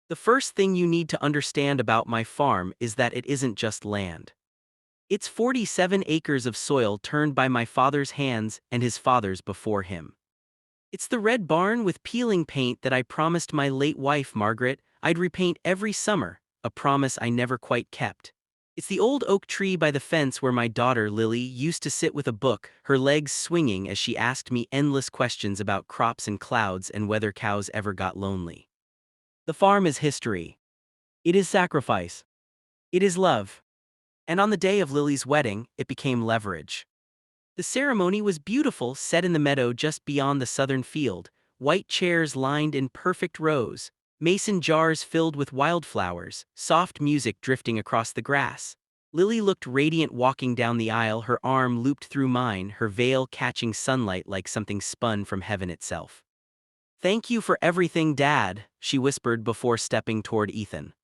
The first thing you need to understand about my farm is that it isn't just land. It's 47 acres of soil turned by my father's hands and his father's before him. It's the red barn with peeling paint that I promised my late wife, Margaret, I'd repaint every summer, a promise I never quite kept. It's the old oak tree by the fence where my daughter, Lily, used to sit with a book, her legs swinging as she asked me endless questions about crops and clouds and whether cows ever got lonely. The farm is history. It is sacrifice. It is love. And on the day of Lily's wedding, it became leverage. The ceremony was beautiful, set in the meadow just beyond the southern field, white chairs lined in perfect rows, mason jars filled with wildflowers, soft music drifting across the grass. Lily looked radiant walking down the aisle, her arm looped through mine, her veil catching sunlight like something spun from heaven itself. "Thank you for everything, Dad," she whispered before stepping toward Ethan.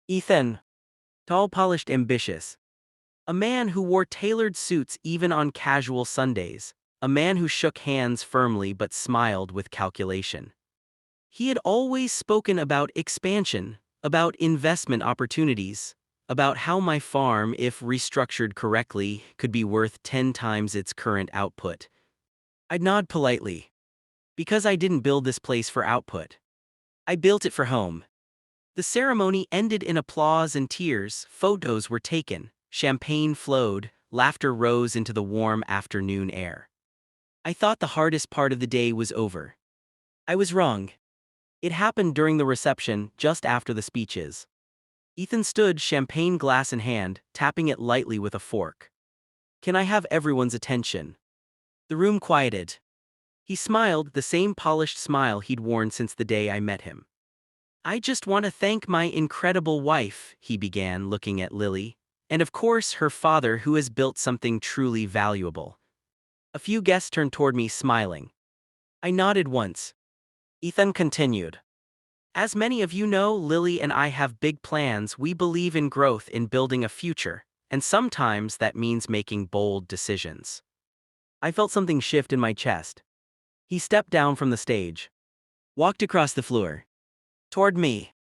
Ethan, tall, polished, ambitious. A man who wore tailored suits even on casual Sundays. A man who shook hands firmly but smiled with calculation. He had always spoken about expansion, about investment opportunities, about how my farm, if restructured correctly, could be worth 10 times its current output. I'd nod politely. Because I didn't build this place for output. I built it for home. The ceremony ended in applause and tears, photos were taken, champagne flowed, laughter rose into the warm afternoon air. I thought the hardest part of the day was over. I was wrong. It happened during the reception, just after the speeches. Ethan stood, champagne glass in hand, tapping it lightly with a fork. "Can I have everyone's attention?" The room quieted. He smiled, the same polished smile he'd worn since the day I met him. "I just want to thank my incredible wife," he began, looking at Lily, "and of course her father who has built something truly valuable." A few guests turned toward me, smiling. I nodded once. Ethan continued. "As many of you know, Lily and I have big plans. We believe in growth, in building a future, and sometimes that means making bold decisions." I felt something shift in my chest. He stepped down from the stage. Walked across the floor. Toward me.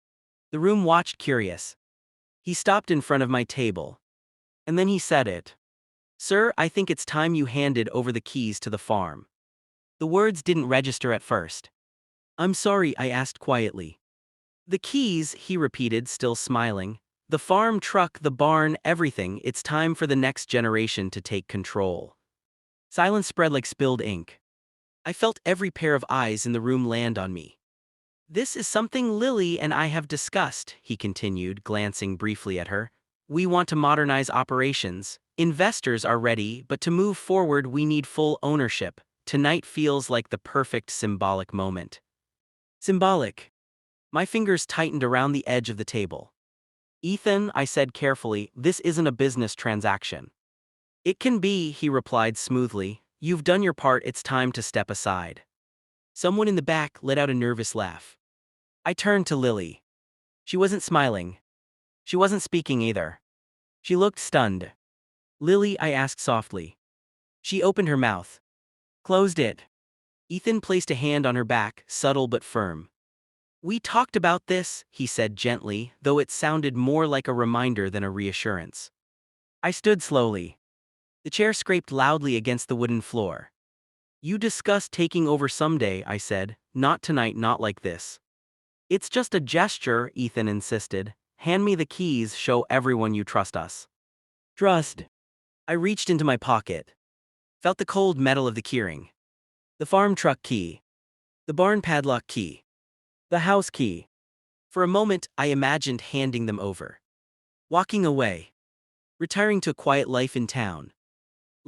The room watched, curious. He stopped in front of my table. And then he said it. "Sir, I think it's time you handed over the keys to the farm." The words didn't register at first. "I'm sorry," I asked quietly. "The keys," he repeated, still smiling. "The farm truck, the barn, everything. It's time for the next generation to take control." Silence spread like spilled ink. I felt every pair of eyes in the room land on me. "This is something Lily and I have discussed," he continued, glancing briefly at her. "We want to modernize operations. Investors are ready, but to move forward we need full ownership. Tonight feels like the perfect symbolic moment." Symbolic. My fingers tightened around the edge of the table. "Ethan," I said carefully, "this isn't a business transaction." "It can be," he replied smoothly. "You've done your part, it's time to step aside." Someone in the back let out a nervous laugh. I turned to Lily. She wasn't smiling. She wasn't speaking either. She looked stunned. "Lily," I asked softly. She opened her mouth. Closed it. Ethan placed a hand on her back, subtle but firm. "We talked about this," he said gently, though it sounded more like a reminder than a reassurance. I stood slowly. The chair scraped loudly against the wooden floor. "You discussed taking over someday," I said. "Not tonight, not like this." "It's just a gesture," Ethan insisted. "Hand me the keys, show everyone you trust us." Trust. I reached into my pocket. Felt the cold metal of the keyring. The farm truck key. The barn padlock key. The house key. For a moment, I imagined handing them over. Walking away. Retiring to a quiet life in town.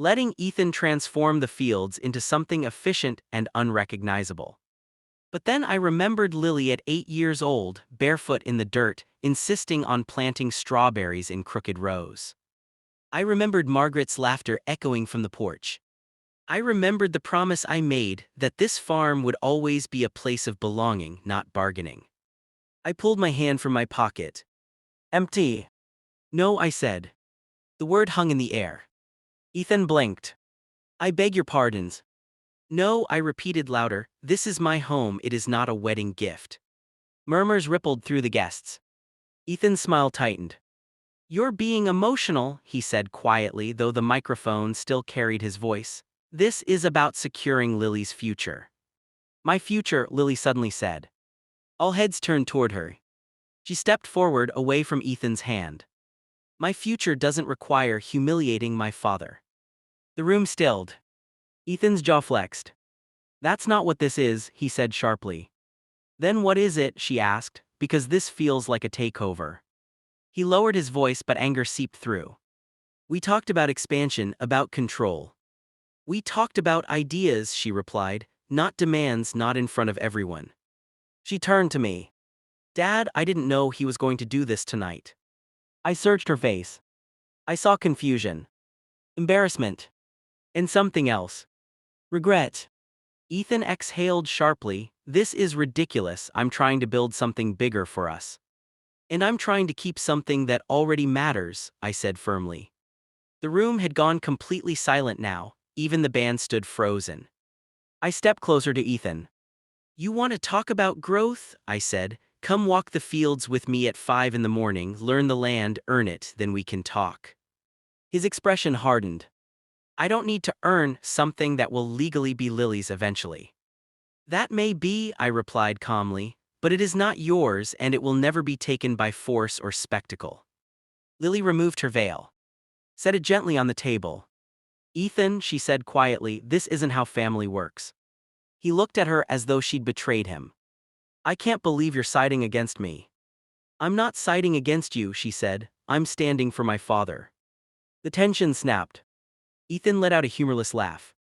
Letting Ethan transform the fields into something efficient and unrecognizable. But then I remembered Lily at 8 years old, barefoot in the dirt, insisting on planting strawberries in crooked rows. I remembered Margaret's laughter echoing from the porch. I remembered the promise I made that this farm would always be a place of belonging, not bargaining. I pulled my hand from my pocket. "Empty." "No," I said. The word hung in the air. Ethan blinked. "I beg your pardons." "No," I repeated louder, "this is my home, it is not a wedding gift." Murmurs rippled through the guests. Ethan's smile tightened. "You're being emotional," he said quietly, though the microphone still carried his voice. "This is about securing Lily's future." "My future," Lily suddenly said. All heads turned toward her. She stepped forward away from Ethan's hand. "My future doesn't require humiliating my father." The room stilled. Ethan's jaw flexed. "That's not what this is," he said sharply. "Then what is it?" she asked, "because this feels like a takeover." He lowered his voice, but anger seeped through. "We talked about expansion, about control." "We talked about ideas," she replied, "not demands, not in front of everyone." She turned to me. "Dad, I didn't know he was going to do this tonight." I searched her face. I saw confusion, embarrassment, and something else. Regret. Ethan exhaled sharply. "This is ridiculous. I'm trying to build something bigger for us. And I'm trying to keep something that already matters," I said firmly. The room had gone completely silent now, even the band stood frozen. I stepped closer to Ethan. "You want to talk about growth?" I said. "Come walk the fields with me at 5 in the morning, learn the land, earn it, then we can talk." His expression hardened. "I don't need to earn something that will legally be Lily's eventually." "That may be," I replied calmly, "but it is not yours and it will never be taken by force or spectacle." Lily removed her veil. Set it gently on the table. "Ethan," she said quietly, "this isn't how family works." He looked at her as though she'd betrayed him. "I can't believe you're siding against me." "I'm not siding against you," she said. "I'm standing for my father." The tension snapped. Ethan let out a humorless laugh.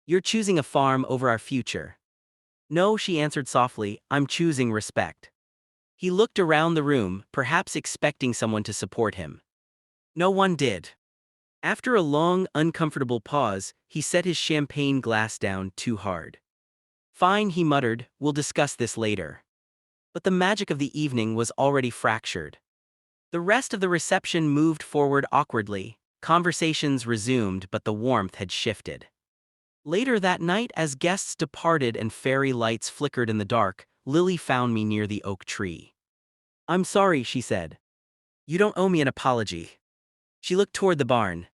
"You're choosing a farm over our future." "No," she answered softly, "I'm choosing respect." He looked around the room, perhaps expecting someone to support him. No one did. After a long, uncomfortable pause, he set his champagne glass down too hard. "Fine," he muttered, "we'll discuss this later." But the magic of the evening was already fractured. The rest of the reception moved forward awkwardly. Conversations resumed, but the warmth had shifted. Later that night, as guests departed and fairy lights flickered in the dark, Lily found me near the oak tree. "I'm sorry," she said. "You don't owe me an apology." She looked toward the barn.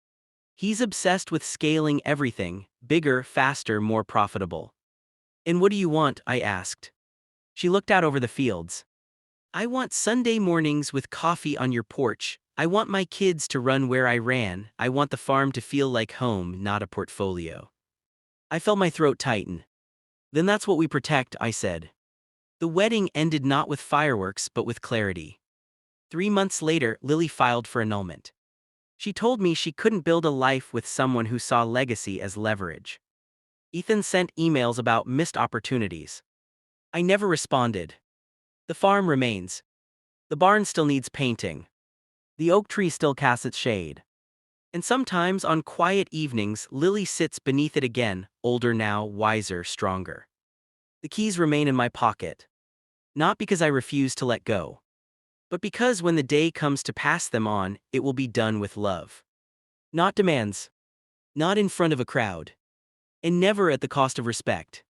"He's obsessed with scaling everything, bigger, faster, more profitable." "And what do you want?" I asked. She looked out over the fields. "I want Sunday mornings with coffee on your porch. I want my kids to run where I ran. I want the farm to feel like home, not a portfolio." I felt my throat tighten. "Then that's what we protect," I said. The wedding ended not with fireworks but with clarity. 3 months later, Lily filed for annulment. She told me she couldn't build a life with someone who saw legacy as leverage. Ethan sent emails about missed opportunities. I never responded. The farm remains. The barn still needs painting. The oak tree still casts its shade. And sometimes, on quiet evenings, Lily sits beneath it again, older now, wiser, stronger. The keys remain in my pocket. Not because I refuse to let go, but because when the day comes to pass them on, it will be done with love. Not demands. Not in front of a crowd. And never at the cost of respect.